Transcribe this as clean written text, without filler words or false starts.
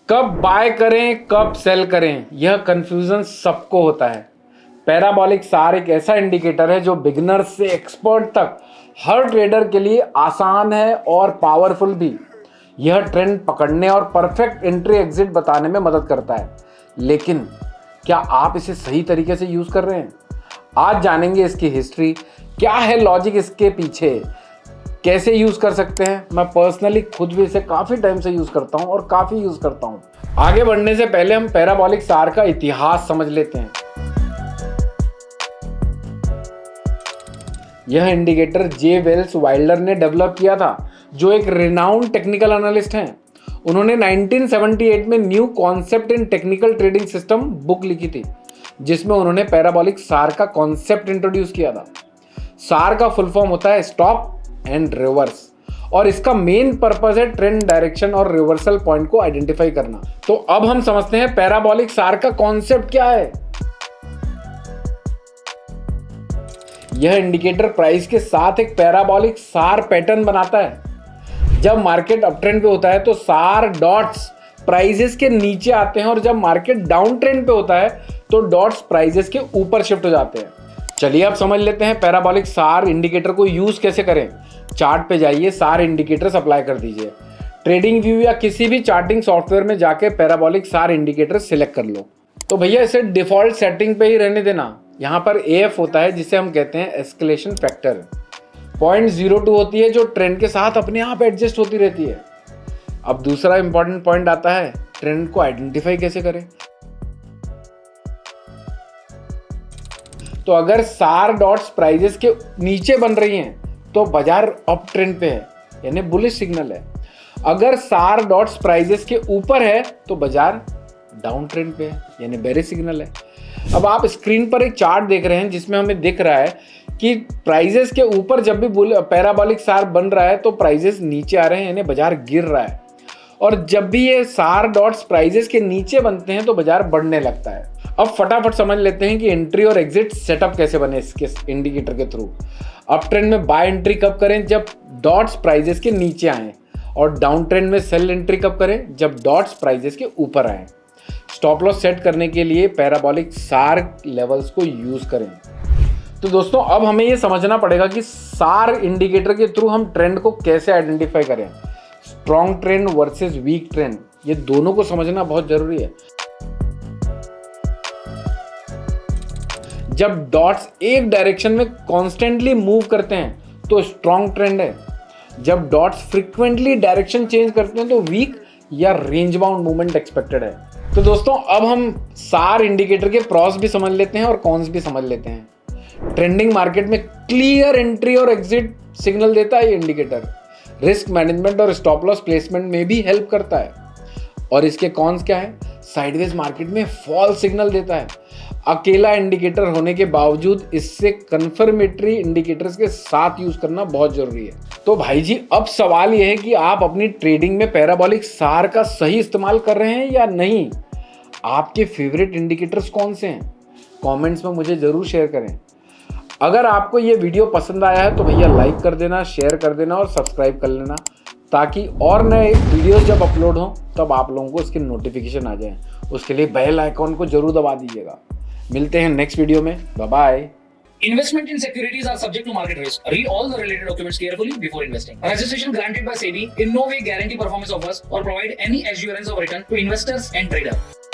कब बाय करें कब सेल करें, यह कंफ्यूजन सबको होता है। पैराबॉलिक सार एक ऐसा इंडिकेटर है जो बिगिनर से एक्सपर्ट तक हर ट्रेडर के लिए आसान है और पावरफुल भी। यह ट्रेंड पकड़ने और परफेक्ट एंट्री एग्जिट बताने में मदद करता है, लेकिन क्या आप इसे सही तरीके से यूज कर रहे हैं? आज जानेंगे इसकी हिस्ट्री, क्या है लॉजिक इसके पीछे, कैसे यूज कर सकते हैं। मैं पर्सनली खुद भी इसे काफी टाइम से यूज करता हूं और काफी यूज करता हूं। आगे बढ़ने से पहले हम पैराबॉलिक सार का इतिहास समझ लेते हैं। यह इंडिकेटर जे वेल्स वाइल्डर ने डेवलप किया था, जो एक रिनाउंड टेक्निकल एनालिस्ट हैं। उन्होंने 1978 में new concept in technical trading system book लिखी थी, जिसमें उन्होंने पैराबॉलिक सार का कॉन्सेप्ट इंट्रोड्यूस किया था। सार का फुल फॉर्म होता है स्टॉप एंड रिवर्स, और इसका मेन पर्पस है ट्रेंड डायरेक्शन और रिवर्सल पॉइंट को आइडेंटिफाई करना। तो अब हम समझते हैं पैराबॉलिक सार का कॉन्सेप्ट क्या है। यह इंडिकेटर प्राइस के साथ एक पैराबॉलिक सार पैटर्न बनाता है। जब मार्केट अप ट्रेंड पे होता है तो सार डॉट्स प्राइजेस के नीचे आते हैं, और जब मार्केट डाउन ट्रेंड पे होता है तो डॉट्स प्राइजेस के ऊपर शिफ्ट हो जाते हैं। चलिए अब समझ लेते हैं पैराबॉलिक सार इंडिकेटर को यूज कैसे करें। चार्ट पे जाइए, सार इंडिकेटर्स अप्लाई कर दीजिए। ट्रेडिंग व्यू या किसी भी चार्टिंग सॉफ्टवेयर में जाके पैराबॉलिक सार इंडिकेटर सिलेक्ट कर लो। तो भैया इसे डिफॉल्ट सेटिंग पे ही रहने देना। यहाँ पर AF होता है, जिसे हम कहते हैं एस्केलेशन फैक्टर। 0.02 होती है, जो ट्रेंड के साथ अपने आप एडजस्ट होती रहती है। अब दूसरा इंपॉर्टेंट पॉइंट आता है, ट्रेंड को आइडेंटिफाई कैसे करें। तो अगर सार डॉट्स प्राइजेस के नीचे बन रही हैं तो बाजार अप ट्रेंड पे है, यानी बुलिश सिग्नल है। अगर सार डॉट्स प्राइजेस के ऊपर है तो बाजार डाउन ट्रेंड पे है, यानी बेरिश सिग्नल है। अब आप स्क्रीन पर एक चार्ट देख रहे हैं, जिसमें हमें दिख रहा है कि प्राइजेस के ऊपर जब भी पैराबॉलिक सार बन रहा है तो प्राइजेस नीचे आ रहे हैं, यानी बाजार गिर रहा है। और जब भी ये सार डॉट्स प्राइजेस के नीचे बनते हैं तो बाजार बढ़ने लगता है। अब फटाफट समझ लेते हैं कि एंट्री और एग्जिट सेटअप कैसे बने इसके इंडिकेटर के थ्रू। अप ट्रेंड में बाय एंट्री कब करें, जब डॉट्स प्राइजेस के नीचे आए, और डाउन ट्रेंड में सेल एंट्री कब करें, जब डॉट्स प्राइजेस के ऊपर आए। स्टॉप लॉस सेट करने के लिए पैराबॉलिक सार लेवल्स को यूज करें। तो दोस्तों अब हमें यह समझना पड़ेगा कि सार इंडिकेटर के थ्रू हम ट्रेंड को कैसे आइडेंटिफाई करें। Strong trend versus weak trend, ये दोनों को समझना बहुत जरूरी है। जब डॉट्स एक डायरेक्शन में कॉन्स्टेंटली मूव करते हैं तो स्ट्रॉन्ग ट्रेंड है। जब डॉट्स फ्रीक्वेंटली डायरेक्शन चेंज करते हैं तो वीक या रेंज बाउंड मूवमेंट एक्सपेक्टेड है। तो दोस्तों अब हम सार इंडिकेटर के प्रॉस भी समझ लेते हैं और कॉन्स भी समझ लेते हैं। ट्रेंडिंग मार्केट में क्लियर एंट्री और एग्जिट सिग्नल देता है ये इंडिकेटर। रिस्क मैनेजमेंट और स्टॉप लॉस प्लेसमेंट में भी हेल्प करता है। और इसके कॉन्स क्या है? साइडवेज मार्केट में फॉल सिग्नल देता है। अकेला इंडिकेटर होने के बावजूद इससे कंफर्मेटरी इंडिकेटर्स के साथ यूज करना बहुत जरूरी है। तो भाई जी अब सवाल यह है कि आप अपनी ट्रेडिंग में पैराबॉलिक सार का सही इस्तेमाल कर रहे हैं या नहीं। आपके फेवरेट इंडिकेटर्स कौन से हैं? कमेंट्स में मुझे जरूर शेयर करें। अगर आपको ये वीडियो पसंद आया है तो भैया लाइक कर देना, शेयर कर देना और सब्सक्राइब कर लेना, ताकि और नए वीडियोस जब अपलोड हों तब आप लोगों को इसकी नोटिफिकेशन आ जाए। उसके लिए बेल आइकॉन को जरूर दबा दीजिएगा। मिलते हैं नेक्स्ट वीडियो में। Bye bye. Investment in securities are subject to market risk. Read all the related documents carefully before investing. Registration granted by SEBI in no way guarantee performance offers or provide any assurance of return to investors and traders.